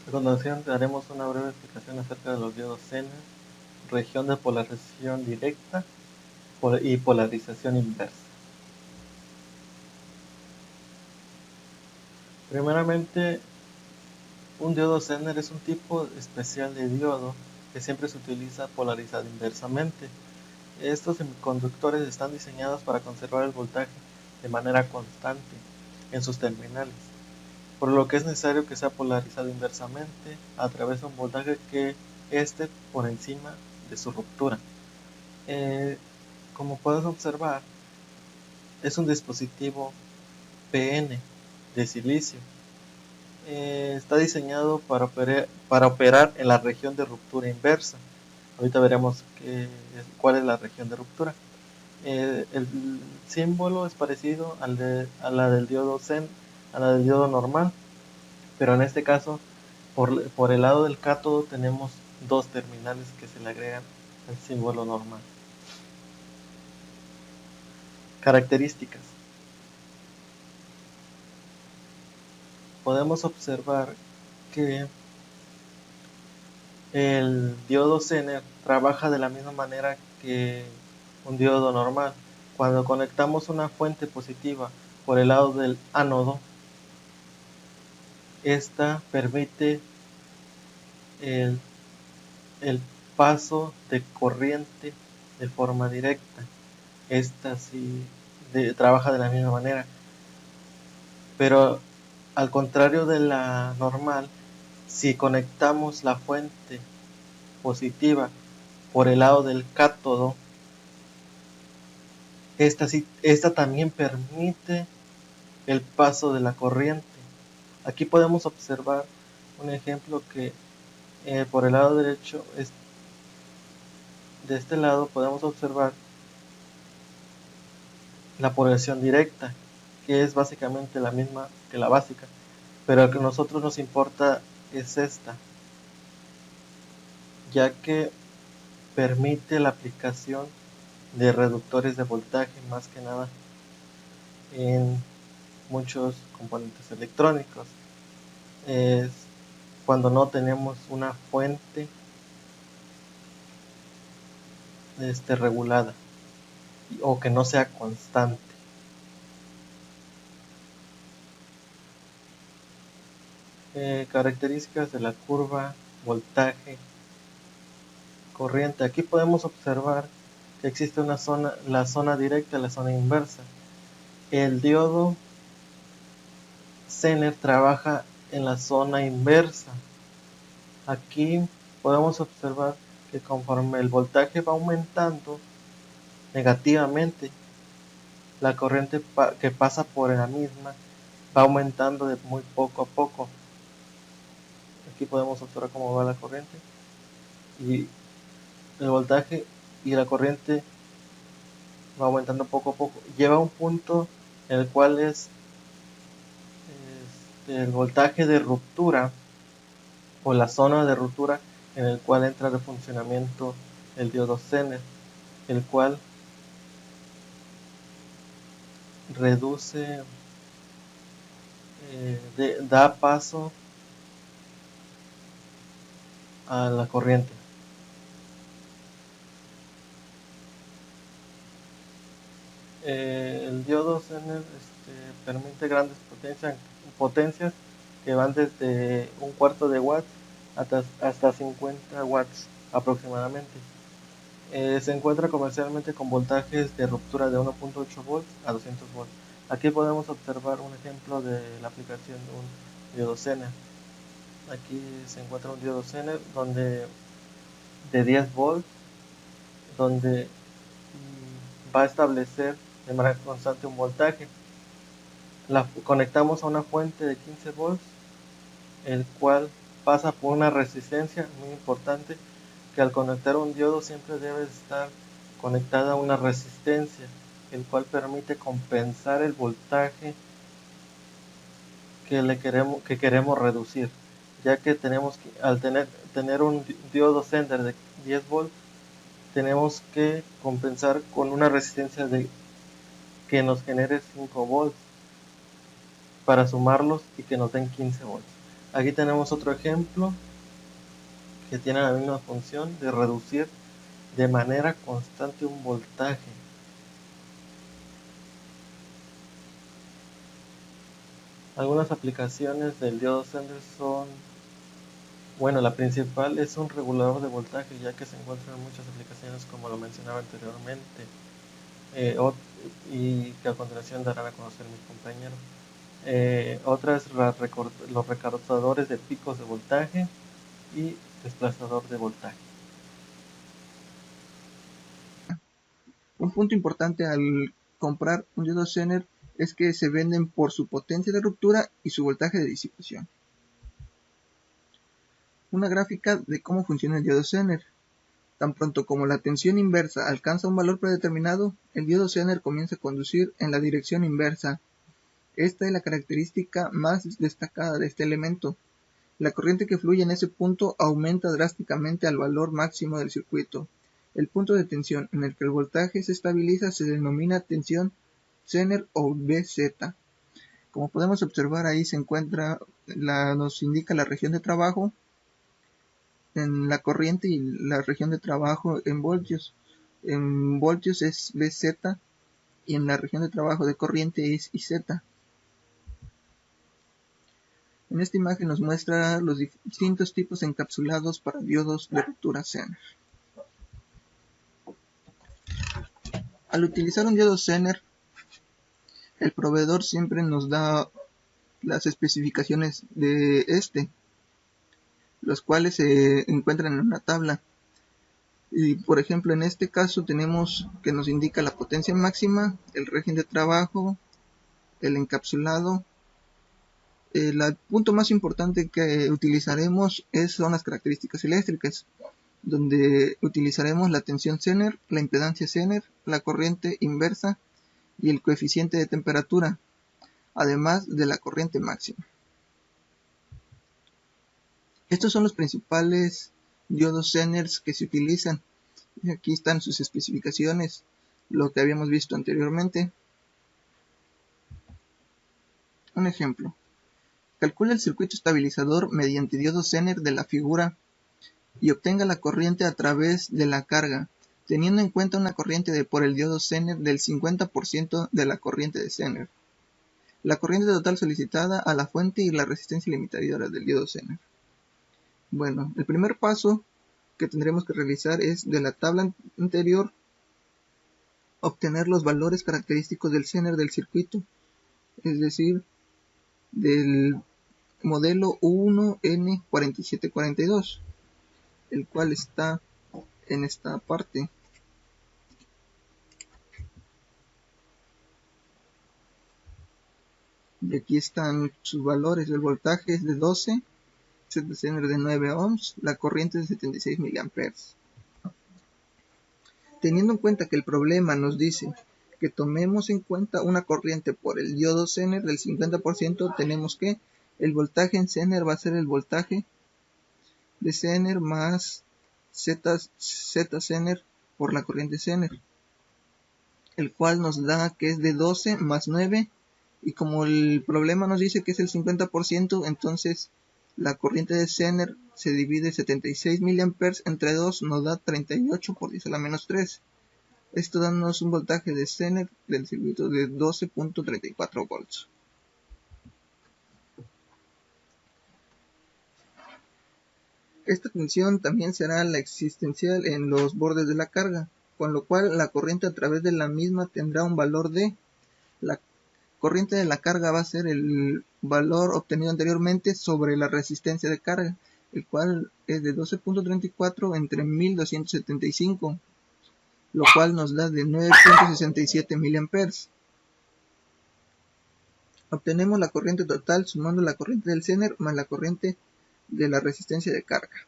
A continuación daremos una breve explicación acerca de los diodos Zener, región de polarización directa y polarización inversa. Primeramente, un diodo Zener es un tipo especial de diodo que siempre se utiliza polarizado inversamente. Estos semiconductores están diseñados para conservar el voltaje de manera constante en sus terminales, por lo que es necesario que sea polarizado inversamente a través de un voltaje que esté por encima de su ruptura. Como puedes observar, es un dispositivo PN de silicio. Está diseñado para operar en la región de ruptura inversa. Ahorita veremos cuál es la región de ruptura. El símbolo es parecido a la del diodo Zen, a la del diodo normal, pero en este caso, por el lado del cátodo tenemos dos terminales que se le agregan al símbolo normal. Características. Podemos observar que el diodo Zener trabaja de la misma manera que un diodo normal. Cuando conectamos una fuente positiva por el lado del ánodo, esta permite el, el paso de corriente de forma directa. Esta sí trabaja de la misma manera. Pero al contrario de la normal, si conectamos la fuente positiva por el lado del cátodo, esta también permite el paso de la corriente. Aquí podemos observar un ejemplo que por el lado derecho, de este lado podemos observar la polarización directa, que es básicamente la misma que la básica, pero lo que a nosotros nos importa es esta, ya que permite la aplicación de reductores de voltaje, más que nada en muchos componentes electrónicos. Es cuando no tenemos una fuente regulada o que no sea constante. Características de la curva voltaje corriente. Aquí podemos observar que existe una zona, la zona directa y la zona inversa. El diodo Zener trabaja en la zona inversa. Aquí podemos observar que conforme el voltaje va aumentando negativamente, la corriente que pasa por la misma va aumentando de muy poco a poco. Aquí podemos observar cómo va la corriente y el voltaje y la corriente va aumentando poco a poco. Lleva a un punto en el cual es el voltaje de ruptura o la zona de ruptura en el cual entra de funcionamiento el diodo Zener, el cual reduce, da paso a la corriente. El diodo Zener permite grandes potencias que van desde un cuarto de watt hasta 50 watts aproximadamente. Se encuentra comercialmente con voltajes de ruptura de 1.8 volts a 200 volts. Aquí podemos observar un ejemplo de la aplicación de un diodo Zener. Aquí se encuentra un diodo Zener de 10 volts, donde va a establecer de manera constante un voltaje. Conectamos a una fuente de 15 volts, el cual pasa por una resistencia muy importante, que al conectar un diodo siempre debe estar conectada a una resistencia, el cual permite compensar el voltaje que queremos reducir, ya que al tener un diodo Zener de 10 volts, tenemos que compensar con una resistencia que nos genere 5 volts para sumarlos y que nos den 15 volts. Aquí tenemos otro ejemplo que tiene la misma función de reducir de manera constante un voltaje. Algunas aplicaciones del diodo Zener son, bueno, la principal es un regulador de voltaje, ya que se encuentran muchas aplicaciones como lo mencionaba anteriormente, y que a continuación darán a conocer mis compañeros. Otra es los recortadores de picos de voltaje y desplazador de voltaje. Un punto importante al comprar un diodo Zener es que se venden por su potencia de ruptura y su voltaje de disipación. Una gráfica de cómo funciona el diodo Zener. Tan pronto como la tensión inversa alcanza un valor predeterminado, el diodo Zener comienza a conducir en la dirección inversa. Esta es la característica más destacada de este elemento. La corriente que fluye en ese punto aumenta drásticamente al valor máximo del circuito. El punto de tensión en el que el voltaje se estabiliza se denomina tensión Zener o Vz. Como podemos observar, ahí se encuentra, nos indica la región de trabajo en la corriente y la región de trabajo en voltios. En voltios es Vz y en la región de trabajo de corriente es Iz. En esta imagen nos muestra los distintos tipos encapsulados para diodos de ruptura Zener. Al utilizar un diodo Zener, el proveedor siempre nos da las especificaciones de este, los cuales se encuentran en una tabla. Y por ejemplo, en este caso tenemos que nos indica la potencia máxima, el régimen de trabajo, el encapsulado. El punto más importante que utilizaremos son las características eléctricas, donde utilizaremos la tensión Zener, la impedancia Zener, la corriente inversa y el coeficiente de temperatura, además de la corriente máxima. Estos son los principales diodos Zener que se utilizan. Aquí están sus especificaciones, lo que habíamos visto anteriormente. Un ejemplo. Calcula el circuito estabilizador mediante diodo Zener de la figura y obtenga la corriente a través de la carga, teniendo en cuenta una corriente por el diodo Zener del 50% de la corriente de Zener. La corriente total solicitada a la fuente y la resistencia limitadora del diodo Zener. Bueno, el primer paso que tendremos que realizar es de la tabla anterior obtener los valores característicos del Zener del circuito, es decir, del modelo U1N4742, el cual está en esta parte. Y aquí están sus valores. El voltaje es de 12, Zener de 9 ohms, la corriente es de 76 miliamperes. Teniendo en cuenta que el problema nos dice que tomemos en cuenta una corriente por el diodo Zener del 50%, tenemos que el voltaje en Zener va a ser el voltaje de Zener más Z Zener por la corriente Zener, el cual nos da que es de 12 más 9, y como el problema nos dice que es el 50%, entonces la corriente de Zener se divide 76 mA entre 2, nos da 38 por 10 a la menos 3. Esto dándonos un voltaje de Zener del circuito de 12.34 volts. Esta tensión también será la existencial en los bordes de la carga, con lo cual la corriente a través de la misma tendrá un valor de... La corriente de la carga va a ser el valor obtenido anteriormente sobre la resistencia de carga, el cual es de 12.34 entre 1275, lo cual nos da de 9.67 mA. Obtenemos la corriente total sumando la corriente del Zener más la corriente de la resistencia de carga,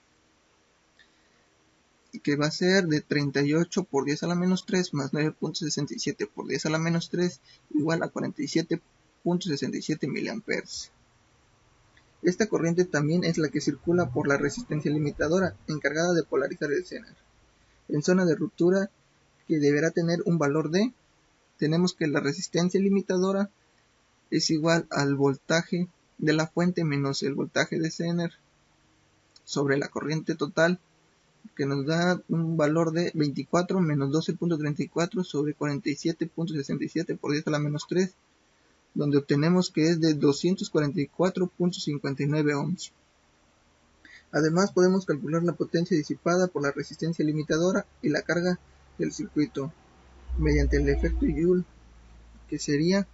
que va a ser de 38 por 10 a la menos 3 más 9.67 por 10 a la menos 3 igual a 47.67 miliamperes. Esta corriente también es la que circula por la resistencia limitadora, encargada de polarizar el Zener. En zona de ruptura, que deberá tener un valor de, tenemos que la resistencia limitadora es igual al voltaje de la fuente menos el voltaje de Zener sobre la corriente total, que nos da un valor de 24 menos 12.34 sobre 47.67 por 10 a la menos 3, donde obtenemos que es de 244.59 ohms. Además podemos calcular la potencia disipada por la resistencia limitadora y la carga del circuito mediante el efecto Joule, que sería,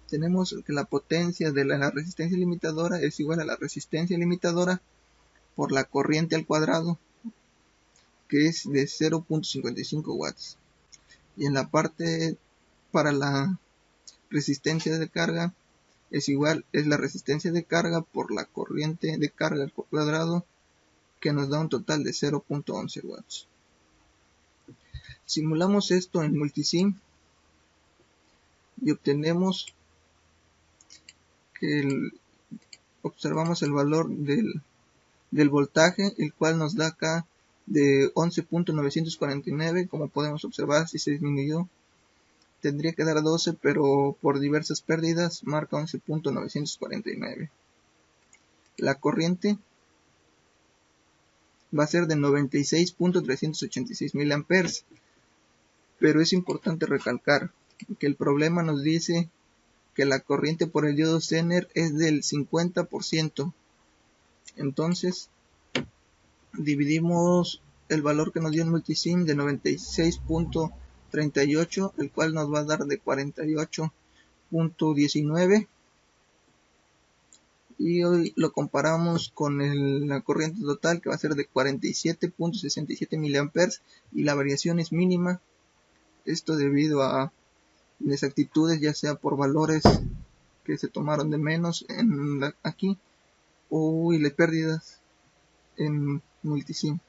tenemos que la potencia de la resistencia limitadora es igual a la resistencia limitadora por la corriente al cuadrado, que es de 0.55 watts. Y en la parte para la resistencia de carga es la resistencia de carga por la corriente de carga al cuadrado, que nos da un total de 0.11 watts. Simulamos esto en Multisim y obtenemos que observamos el valor del voltaje, el cual nos da acá de 11.949. Como podemos observar, si se disminuyó tendría que dar 12, pero por diversas pérdidas marca 11.949. La corriente va a ser de 96.386 mA, pero es importante recalcar que el problema nos dice que la corriente por el diodo Zener es del 50%. Entonces dividimos el valor que nos dio en Multisim de 96.38, el cual nos va a dar de 48.19, y hoy lo comparamos con la corriente total, que va a ser de 47.67 mA, y la variación es mínima. Esto debido a inexactitudes, ya sea por valores que se tomaron de menos aquí, o pérdidas en Multisim.